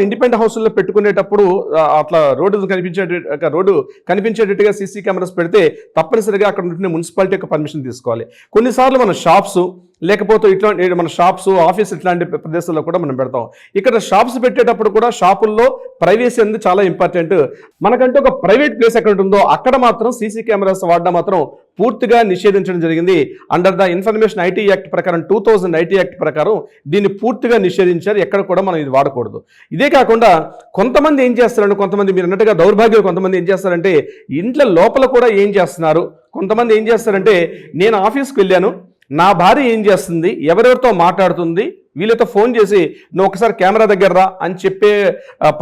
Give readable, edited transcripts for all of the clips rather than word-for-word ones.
Independent హౌస్లో పెట్టుకునేటప్పుడు అట్లా రోడ్డు కనిపించేటట్టుగా సీసీ కెమెరాస్ పెడితే తప్పనిసరిగా అక్కడ ఉంటున్న మున్సిపాలిటీ యొక్క పర్మిషన్ తీసుకోవాలి. కొన్నిసార్లు మన షాప్స్ లేకపోతే ఇట్లాంటి మన షాప్స్ ఆఫీస్ ఇట్లాంటి ప్రదేశాల్లో కూడా మనం పెడతాం. ఇక్కడ షాప్స్ పెట్టేటప్పుడు కూడా షాపుల్లో ప్రైవసీ అనేది చాలా ఇంపార్టెంట్. మనకంటే ఒక ప్రైవేట్ ప్లేస్ ఎక్కడ ఉంటుందో అక్కడ మాత్రం సీసీ కెమెరాస్ వాడడం మాత్రం పూర్తిగా నిషేధించడం జరిగింది. Under the information IT act ప్రకారం 2000 ఐటీ యాక్ట్ ప్రకారం దీన్ని పూర్తిగా నిషేధించారు. ఎక్కడ కూడా మనం ఇది వాడకూడదు. ఇదే కాకుండా కొంతమంది ఏం చేస్తారంటే, కొంతమంది మీరు అన్నట్టుగా దౌర్భాగ్యం, కొంతమంది ఏం చేస్తారంటే ఇంట్లో లోపల కూడా ఏం చేస్తున్నారు. కొంతమంది ఏం చేస్తారంటే, నేను ఆఫీస్కి వెళ్ళాను, నా భార్య ఏం చేస్తుంది, ఎవరెవరితో మాట్లాడుతుంది, వీళ్ళతో ఫోన్ చేసి నువ్వు ఒకసారి కెమెరా దగ్గర రా అని చెప్పే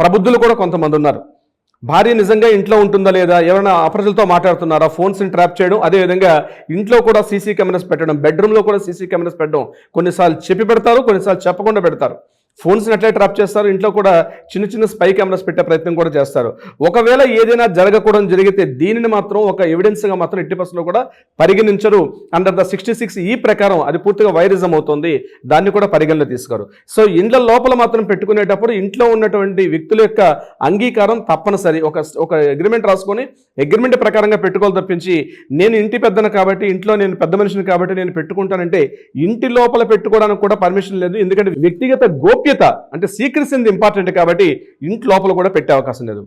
ప్రబుద్ధులు కూడా కొంతమంది ఉన్నారు. భార్య నిజంగా ఇంట్లో ఉంటుందా లేదా, ఎవరైనా అపరిచితులతో మాట్లాడుతున్నారా, ఫోన్స్ని ట్రాప్ చేయడం, అదేవిధంగా ఇంట్లో కూడా సీసీ కెమెరాస్ పెట్టడం, బెడ్రూమ్లో కూడా సీసీ కెమెరాస్ పెట్టడం. కొన్నిసార్లు చెప్పి పెడతారు, కొన్నిసార్లు చెప్పకుండా పెడతారు. ఫోన్స్ని అట్లే ట్రాప్ చేస్తారు. ఇంట్లో కూడా చిన్న చిన్న స్పై కెమెరాస్ పెట్టే ప్రయత్నం కూడా చేస్తారు. ఒకవేళ ఏదైనా జరగకూడదు జరిగితే దీనిని మాత్రం ఒక ఎవిడెన్స్గా మాత్రం ఎట్టి పరిస్థితుల్లో కూడా పరిగణించరు. అండర్ ద 66E ప్రకారం అది పూర్తిగా వైరిజం అవుతుంది, దాన్ని కూడా పరిగణలో తీసుకోరు. సో ఇండ్ల లోపల మాత్రం పెట్టుకునేటప్పుడు ఇంట్లో ఉన్నటువంటి వ్యక్తుల యొక్క అంగీకారం తప్పనిసరి. ఒక అగ్రిమెంట్ రాసుకొని అగ్రిమెంట్ ప్రకారంగా పెట్టుకోవాలి తప్పించి, నేను ఇంటి పెద్దను కాబట్టి, ఇంట్లో నేను పెద్ద మనిషిని కాబట్టి నేను పెట్టుకుంటానంటే ఇంటి లోపల పెట్టుకోవడానికి కూడా పర్మిషన్ లేదు. ఎందుకంటే వ్యక్తిగత గోప్యత అంటే సీక్రెసీ ఇంపార్టెంట్ కాబట్టి ఇంటి లోపల కూడా పెట్టే అవకాశం లేదు.